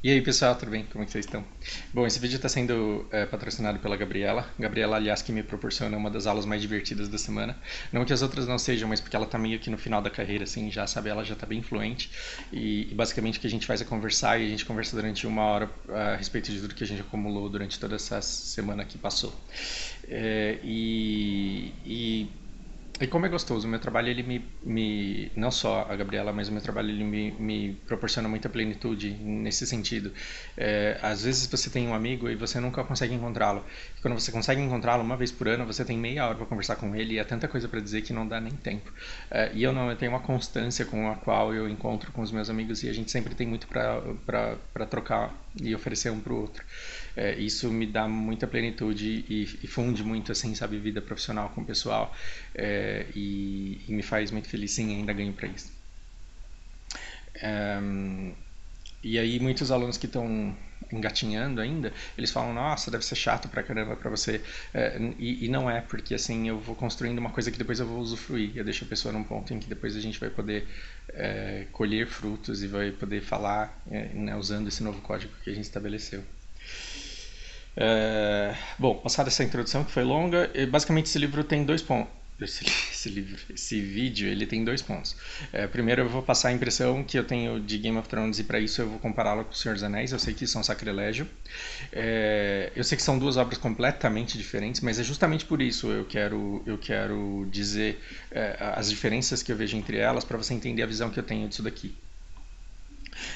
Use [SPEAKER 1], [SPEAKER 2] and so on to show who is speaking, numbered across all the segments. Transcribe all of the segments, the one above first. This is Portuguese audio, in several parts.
[SPEAKER 1] E aí pessoal, tudo bem? Como é que vocês estão? Bom, esse vídeo está sendo patrocinado pela Gabriela. Gabriela, aliás, que me proporciona uma das aulas mais divertidas da semana. Não que as outras não sejam, mas porque ela está meio que no final da carreira, assim, já sabe, ela já está bem fluente. E basicamente o que a gente faz é conversar e a gente conversa durante uma hora a respeito de tudo que a gente acumulou durante toda essa semana que passou. É, e como é gostoso, o meu trabalho, ele não só a Gabriela, mas o meu trabalho, ele me proporciona muita plenitude nesse sentido. Às vezes você tem um amigo e você nunca consegue encontrá-lo. E quando você consegue encontrá-lo uma vez por ano, você tem meia hora para conversar com ele e é tanta coisa para dizer que não dá nem tempo. E eu não, eu tenho uma constância com a qual eu encontro com os meus amigos e a gente sempre tem muito para trocar e oferecer um para o outro. Isso me dá muita plenitude e funde muito, assim, sabe, vida profissional com o pessoal. E me faz muito feliz, sim, ainda ganho para isso. É, e aí muitos alunos que estão engatinhando ainda, eles falam, nossa, deve ser chato pra caramba pra você. E não é, porque assim, eu vou construindo uma coisa que depois eu vou usufruir. Eu deixo a pessoa num ponto em que depois a gente vai poder colher frutos e vai poder falar, né, usando esse novo código que a gente estabeleceu. Bom, passada essa introdução que foi longa, basicamente esse livro tem dois pontos. Esse vídeo, ele tem dois pontos. Primeiro eu vou passar a impressão que eu tenho de Game of Thrones e para isso eu vou compará-lo com O Senhor dos Anéis. Eu sei que isso é um sacrilégio. Eu sei que são duas obras completamente diferentes, mas é justamente por isso eu quero dizer as diferenças que eu vejo entre elas para você entender a visão que eu tenho disso daqui.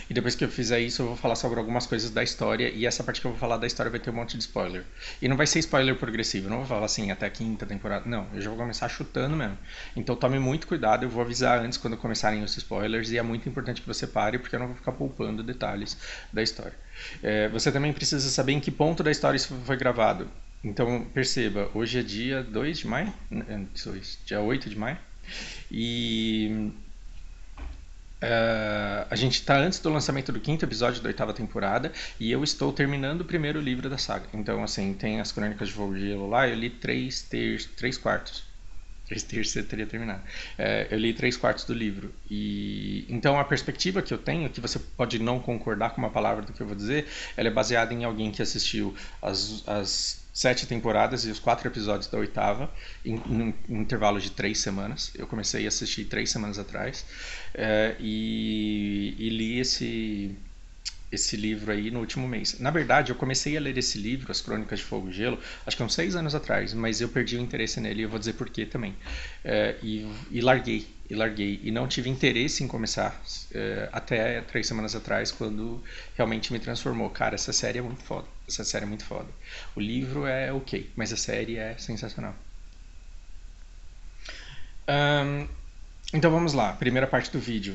[SPEAKER 1] E depois que eu fizer isso, eu vou falar sobre algumas coisas da história. E essa parte que eu vou falar da história vai ter um monte de spoiler. E não vai ser spoiler progressivo. Eu não vou falar assim até a quinta temporada. Não, eu já vou começar chutando mesmo. Então tome muito cuidado. Eu vou avisar antes quando começarem os spoilers. E é muito importante que você pare, porque eu não vou ficar poupando detalhes da história. Você também precisa saber em que ponto da história isso foi gravado. Então perceba, hoje é dia 2 de maio. Dia 8 de maio. E a gente está antes do lançamento do quinto episódio da oitava temporada e eu estou terminando o primeiro livro da saga. Então, assim, tem as Crônicas de Fogo e Gelo lá, eu li três quartos. Três terços eu teria terminado. Eu li três quartos do livro. E então a perspectiva que eu tenho, que você pode não concordar com uma palavra do que eu vou dizer, ela é baseada em alguém que assistiu as 7 temporadas e os 4 episódios da oitava em um intervalo de 3 semanas. Eu comecei a assistir 3 semanas atrás e li esse livro aí no último mês. Na verdade, eu comecei a ler esse livro, As Crônicas de Fogo e Gelo, acho que há uns 6 anos atrás, mas eu perdi o interesse nele e eu vou dizer porquê também. E larguei, e não tive interesse em começar até 3 semanas atrás, quando realmente me transformou. Cara, essa série é muito foda. Essa série é muito foda. O livro é ok, mas a série é sensacional. Ahn, Então vamos lá, primeira parte do vídeo.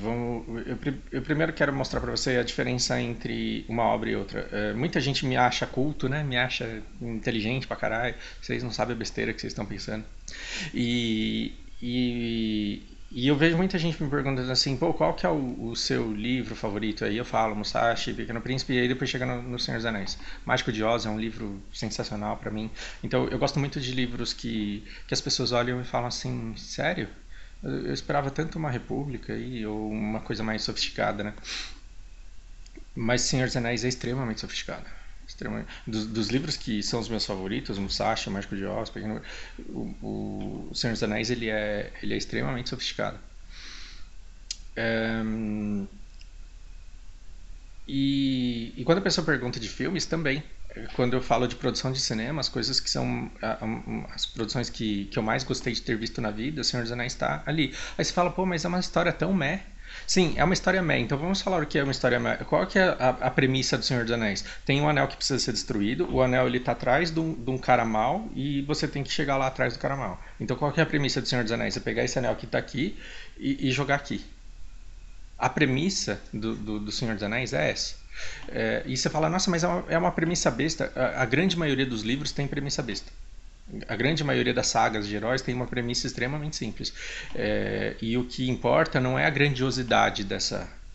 [SPEAKER 1] Eu primeiro quero mostrar para você a diferença entre uma obra e outra. Muita gente me acha culto, né? Me acha inteligente pra caralho. Vocês não sabem a besteira que vocês estão pensando. E, e, e eu vejo muita gente me perguntando assim, pô, qual que é o seu livro favorito? Aí eu falo, Musashi, Pequeno Príncipe, e aí depois chega no Senhor dos Anéis. Mágico de Oz é um livro sensacional para mim. Então eu gosto muito de livros que as pessoas olham e falam assim, sério? Eu esperava tanto uma república aí, ou uma coisa mais sofisticada, né? Mas Senhor dos Anéis é extremamente sofisticado. Dos livros que são os meus favoritos, Musashi, Mágico de Oz, o Senhor dos Anéis ele é extremamente sofisticado. É, e quando a pessoa pergunta de filmes, também. Quando eu falo de produção de cinema, as coisas que são as produções que eu mais gostei de ter visto na vida, O Senhor dos Anéis está ali. Aí você fala, pô, mas é uma história tão meh. Sim, é uma história meh. Então vamos falar o que é uma história meh. Qual que é a premissa do Senhor dos Anéis? Tem um anel que precisa ser destruído, o anel ele tá atrás de um cara mau e você tem que chegar lá atrás do cara mau. Então qual que é a premissa do Senhor dos Anéis? É pegar esse anel que está aqui e jogar aqui. A premissa do Senhor dos Anéis é essa. E você fala, nossa, mas é uma premissa besta. A grande maioria dos livros tem premissa besta. A grande maioria das sagas de heróis tem uma premissa extremamente simples. E o que importa não é a grandiosidade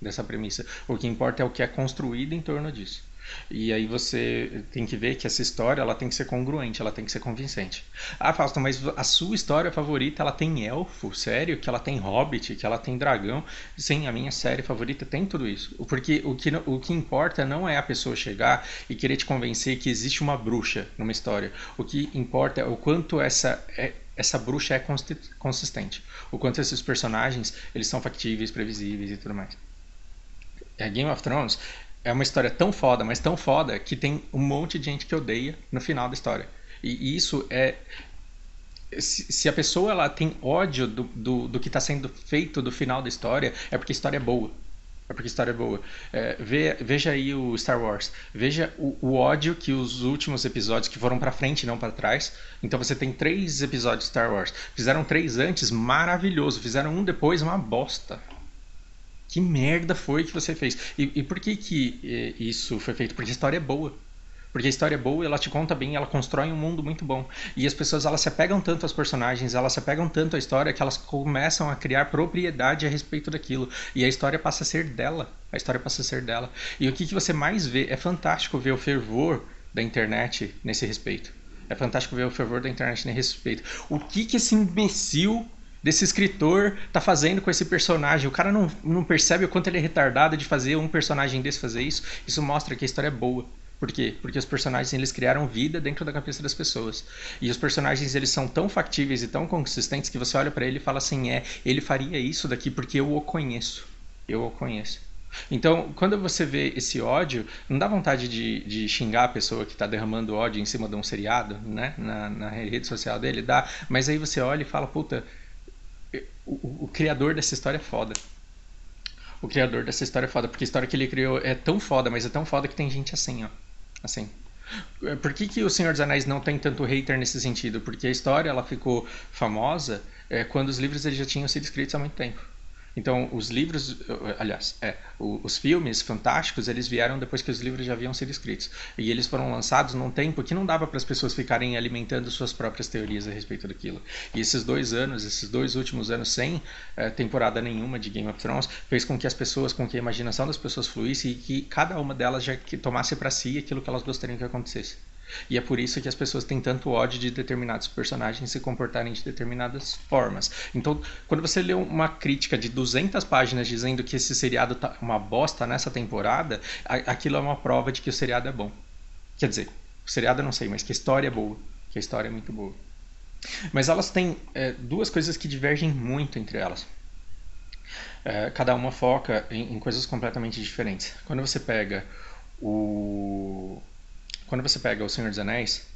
[SPEAKER 1] dessa premissa. O que importa é o que é construído em torno disso. E aí você tem que ver que essa história ela tem que ser congruente, ela tem que ser convincente. Ah, Fausto, mas a sua história favorita ela tem elfo? Sério? Que ela tem hobbit? Que ela tem dragão? Sim, a minha série favorita tem tudo isso. Porque o que importa não é a pessoa chegar e querer te convencer que existe uma bruxa numa história. O que importa é o quanto essa bruxa é consistente. O quanto esses personagens eles são factíveis, previsíveis e tudo mais. Game of Thrones é uma história tão foda, mas tão foda, que tem um monte de gente que odeia no final da história. E isso é. Se a pessoa ela tem ódio do que está sendo feito do final da história, é porque a história é boa. É porque a história é boa. Veja aí o Star Wars. Veja o ódio que os últimos episódios, que foram pra frente e não pra trás. Então você tem 3 episódios de Star Wars. Fizeram 3 antes, maravilhoso. Fizeram um depois, uma bosta. Que merda foi que você fez? E por que isso foi feito? Porque a história é boa. Porque a história é boa, ela te conta bem, ela constrói um mundo muito bom. E as pessoas elas se apegam tanto aos personagens, elas se apegam tanto à história que elas começam a criar propriedade a respeito daquilo. E a história passa a ser dela. A história passa a ser dela. E o que você mais vê? É fantástico ver o fervor da internet nesse respeito. É fantástico ver o fervor da internet nesse respeito. O que esse imbecil desse escritor tá fazendo com esse personagem? O cara não percebe o quanto ele é retardado de fazer um personagem desse fazer isso. Isso mostra que a história é boa. Por quê? Porque os personagens eles criaram vida dentro da cabeça das pessoas. E os personagens eles são tão factíveis e tão consistentes que você olha para ele e fala assim, ele faria isso daqui porque eu o conheço. Eu o conheço. Então, quando você vê esse ódio, não dá vontade de xingar a pessoa que está derramando ódio em cima de um seriado, né? Na rede social dele, dá. Mas aí você olha e fala, puta, o criador dessa história é foda. O criador dessa história é foda, porque a história que ele criou é tão foda, mas é tão foda que tem gente assim, ó. Assim. Por que o Senhor dos Anéis não tem tanto hater nesse sentido? Porque a história ela ficou famosa quando os livros eles já tinham sido escritos há muito tempo. Então, os livros, aliás, os filmes fantásticos, eles vieram depois que os livros já haviam sido escritos. E eles foram lançados num tempo que não dava para as pessoas ficarem alimentando suas próprias teorias a respeito daquilo. E esses 2 anos, esses 2 últimos anos sem temporada nenhuma de Game of Thrones, fez com que as pessoas, com que a imaginação das pessoas fluísse e que cada uma delas já tomasse para si aquilo que elas gostariam que acontecesse. E é por isso que as pessoas têm tanto ódio de determinados personagens se comportarem de determinadas formas. Então, quando você lê uma crítica de 200 páginas dizendo que esse seriado tá uma bosta nessa temporada, aquilo é uma prova de que o seriado é bom. Quer dizer, o seriado eu não sei, mas que a história é boa. Que a história é muito boa. Mas elas têm 2 coisas que divergem muito entre elas. Cada uma foca em coisas completamente diferentes. Quando você pega o Senhor dos Anéis,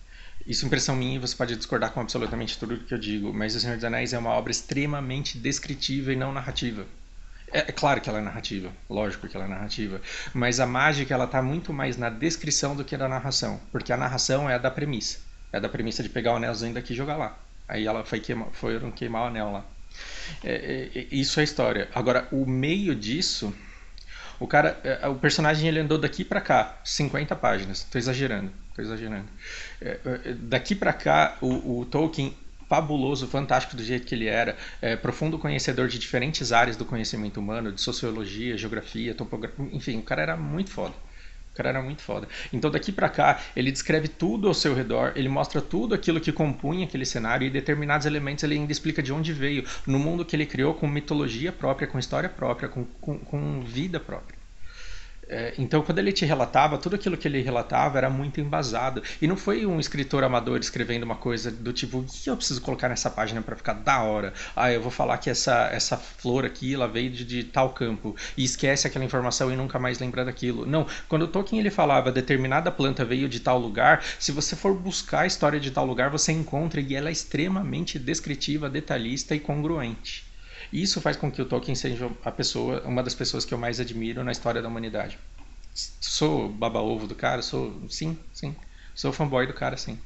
[SPEAKER 1] isso é impressão minha e você pode discordar com absolutamente tudo que eu digo, mas O Senhor dos Anéis é uma obra extremamente descritiva e não narrativa. É claro que ela é narrativa, lógico que ela é narrativa, mas a mágica ela está muito mais na descrição do que na narração, porque a narração é a da premissa. É a da premissa de pegar o anelzinho daqui e jogar lá. Aí ela foram queimar o anel lá. Isso é a história. Agora, o meio disso... O personagem ele andou daqui pra cá, 50 páginas. Tô exagerando. Daqui pra cá, o Tolkien, fabuloso, fantástico do jeito que ele era, profundo conhecedor de diferentes áreas do conhecimento humano, de sociologia, geografia, topografia, enfim, o cara era muito foda. O cara era muito foda. Então daqui pra cá, ele descreve tudo ao seu redor, ele mostra tudo aquilo que compunha aquele cenário e determinados elementos ele ainda explica de onde veio, no mundo que ele criou, com mitologia própria, com história própria, com vida própria. Então, quando ele te relatava, tudo aquilo que ele relatava era muito embasado. E não foi um escritor amador escrevendo uma coisa do tipo, o que eu preciso colocar nessa página para ficar da hora? Ah, eu vou falar que essa flor aqui, ela veio de tal campo. E esquece aquela informação e nunca mais lembra daquilo. Não, quando o Tolkien ele falava, determinada planta veio de tal lugar, se você for buscar a história de tal lugar, você encontra e ela é extremamente descritiva, detalhista e congruente. Isso faz com que o Tolkien seja uma das pessoas que eu mais admiro na história da humanidade. Sou baba-ovo do cara? Sim. Sou fanboy do cara, sim.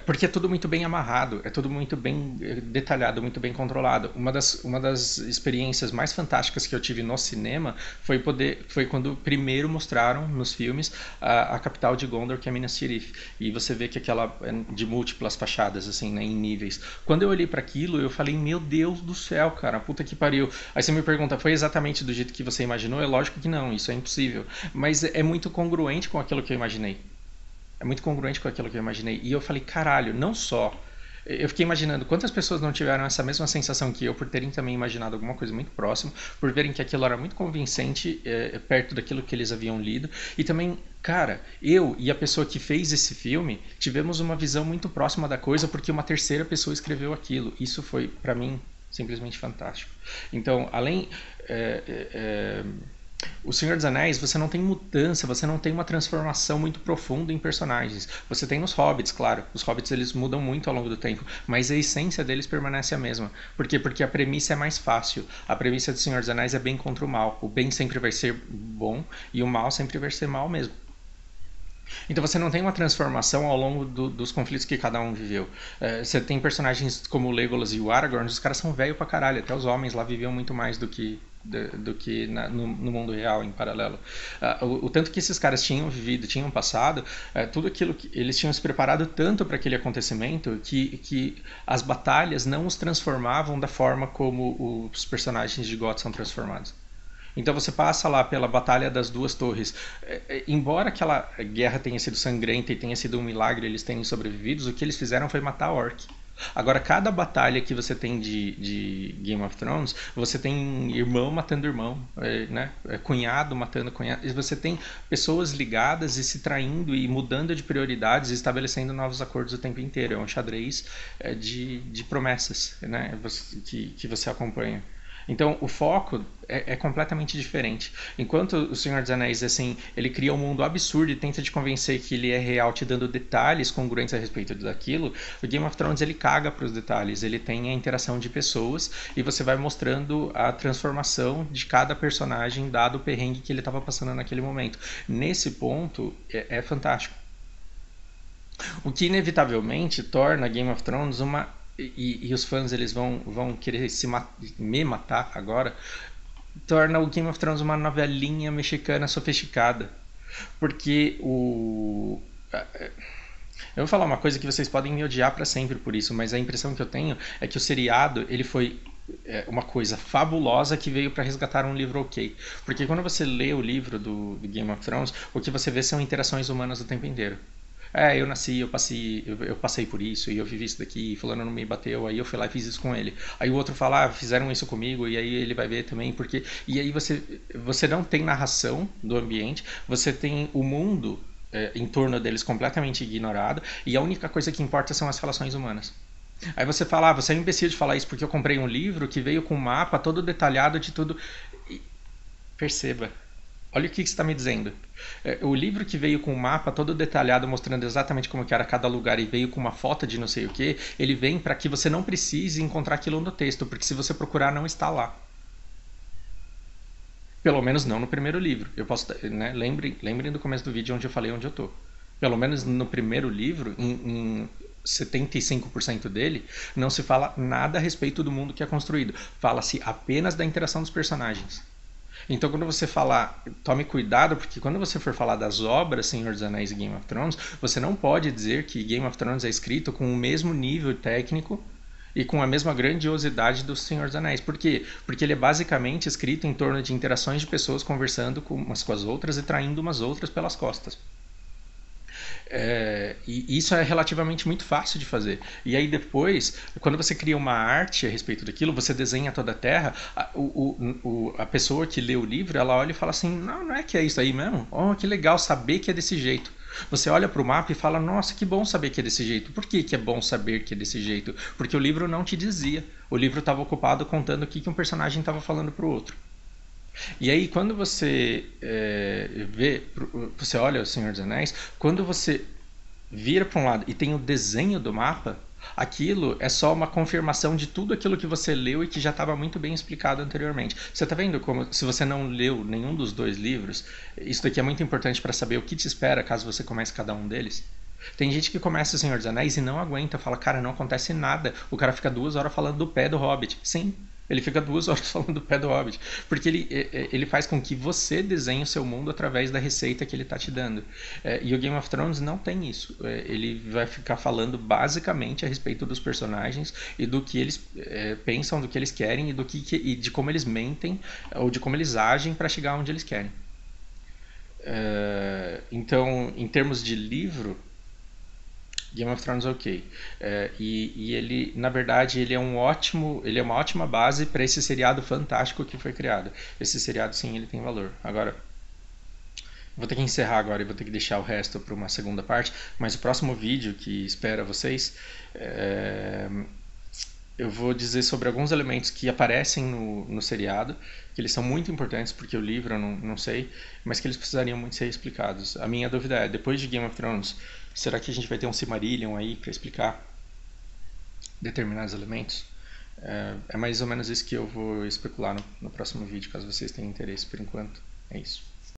[SPEAKER 1] Porque é tudo muito bem amarrado, é tudo muito bem detalhado, muito bem controlado. Uma das experiências mais fantásticas que eu tive no cinema foi quando primeiro mostraram nos filmes a capital de Gondor, que é Minas Tirith. E você vê que aquela é de múltiplas fachadas, assim, né, em níveis. Quando eu olhei para aquilo, eu falei, meu Deus do céu, cara, puta que pariu. Aí você me pergunta, foi exatamente do jeito que você imaginou? É lógico que não, isso é impossível. Mas é muito congruente com aquilo que eu imaginei. É muito congruente com aquilo que eu imaginei. E eu falei, caralho, não só. Eu fiquei imaginando quantas pessoas não tiveram essa mesma sensação que eu, por terem também imaginado alguma coisa muito próxima, por verem que aquilo era muito convincente perto daquilo que eles haviam lido. E também, cara, eu e a pessoa que fez esse filme tivemos uma visão muito próxima da coisa porque uma terceira pessoa escreveu aquilo. Isso foi, para mim, simplesmente fantástico. Então, além. é, é, é, o Senhor dos Anéis, você não tem mudança, você não tem uma transformação muito profunda em personagens. Você tem nos Hobbits, claro. Os Hobbits eles mudam muito ao longo do tempo, mas a essência deles permanece a mesma. Por quê? Porque a premissa é mais fácil. A premissa do Senhor dos Anéis é bem contra o mal. O bem sempre vai ser bom e o mal sempre vai ser mal mesmo. Então você não tem uma transformação ao longo dos conflitos que cada um viveu. Você tem personagens como o Legolas e o Aragorn, os caras são velhos pra caralho, até os homens lá viviam muito mais no mundo real, em paralelo. O tanto que esses caras tinham vivido, tinham passado, tudo aquilo que eles tinham se preparado tanto para aquele acontecimento que as batalhas não os transformavam da forma como os personagens de God são transformados. Então você passa lá pela Batalha das Duas Torres. Embora aquela guerra tenha sido sangrenta e tenha sido um milagre eles terem sobrevivido, o que eles fizeram foi matar orc. Agora, cada batalha que você tem de Game of Thrones, você tem irmão matando irmão, né? Cunhado matando cunhado. E você tem pessoas ligadas e se traindo e mudando de prioridades e estabelecendo novos acordos o tempo inteiro. É um xadrez de promessas, né? Que você acompanha. Então o foco é completamente diferente. Enquanto o Senhor dos Anéis, assim, ele cria um mundo absurdo e tenta te convencer que ele é real, te dando detalhes congruentes a respeito daquilo, o Game of Thrones ele caga para os detalhes. Ele tem a interação de pessoas e você vai mostrando a transformação de cada personagem dado o perrengue que ele estava passando naquele momento. Nesse ponto é fantástico. O que inevitavelmente torna Game of Thrones uma e os fãs eles vão querer me matar agora, torna o Game of Thrones uma novelinha mexicana sofisticada. Porque o. Eu vou falar uma coisa que vocês podem me odiar para sempre por isso, mas a impressão que eu tenho é que o seriado ele foi uma coisa fabulosa que veio para resgatar um livro ok. Porque quando você lê o livro do Game of Thrones, o que você vê são interações humanas o tempo inteiro. Eu nasci, eu passei por isso, e eu vivi isso daqui, fulano não me bateu, aí eu fui lá e fiz isso com ele. Aí o outro fala, fizeram isso comigo, e aí ele vai ver também, porque. E aí você não tem narração do ambiente, você tem o mundo em torno deles completamente ignorado, e a única coisa que importa são as relações humanas. Aí você fala, você é um imbecil de falar isso porque eu comprei um livro que veio com um mapa todo detalhado de tudo. E perceba, olha o que você está me dizendo. O livro que veio com o mapa todo detalhado, mostrando exatamente como que era cada lugar e veio com uma foto de não sei o que, ele vem para que você não precise encontrar aquilo no texto, porque se você procurar não está lá. Pelo menos não no primeiro livro. Eu posso, né, lembrem do começo do vídeo onde eu falei onde eu tô. Pelo menos no primeiro livro, em 75% dele, não se fala nada a respeito do mundo que é construído. Fala-se apenas da interação dos personagens. Então, quando você falar, tome cuidado, porque quando você for falar das obras Senhor dos Anéis e Game of Thrones, você não pode dizer que Game of Thrones é escrito com o mesmo nível técnico e com a mesma grandiosidade do Senhor dos Anéis. Por quê? Porque ele é basicamente escrito em torno de interações de pessoas conversando umas com as outras e traindo umas outras pelas costas. E isso é relativamente muito fácil de fazer. E aí depois, quando você cria uma arte a respeito daquilo, você desenha toda a Terra, a pessoa que lê o livro, ela olha e fala assim, não é que é isso aí mesmo? Oh, que legal saber que é desse jeito. Você olha para o mapa e fala, nossa, que bom saber que é desse jeito. Por que é bom saber que é desse jeito? Porque o livro não te dizia. O livro estava ocupado contando o que um personagem estava falando para o outro. E aí, quando você você olha o Senhor dos Anéis, quando você vira para um lado e tem o desenho do mapa, aquilo é só uma confirmação de tudo aquilo que você leu e que já estava muito bem explicado anteriormente. Você está vendo como, se você não leu nenhum dos dois livros, isso daqui é muito importante para saber o que te espera caso você comece cada um deles. Tem gente que começa o Senhor dos Anéis e não aguenta, fala, cara, não acontece nada. O cara fica 2 horas falando do pé do Hobbit. Sim, ele fica 2 horas falando do pé do Hobbit. Porque ele faz com que você desenhe o seu mundo através da receita que ele está te dando. E o Game of Thrones não tem isso. Ele vai ficar falando basicamente a respeito dos personagens e do que eles pensam, do que eles querem e de como eles mentem ou de como eles agem para chegar onde eles querem. Então, em termos de livro, Game of Thrones ok. E ele, na verdade, ele é uma ótima base para esse seriado fantástico que foi criado. Esse seriado, sim, ele tem valor. Agora, vou ter que encerrar agora e vou ter que deixar o resto para uma segunda parte, mas o próximo vídeo que espera vocês, eu vou dizer sobre alguns elementos que aparecem no seriado, que eles são muito importantes, porque o livro eu não sei, mas que eles precisariam muito ser explicados. A minha dúvida é, depois de Game of Thrones, será que a gente vai ter um Silmarillion aí para explicar determinados elementos? É mais ou menos isso que eu vou especular no próximo vídeo, caso vocês tenham interesse. Por enquanto, é isso.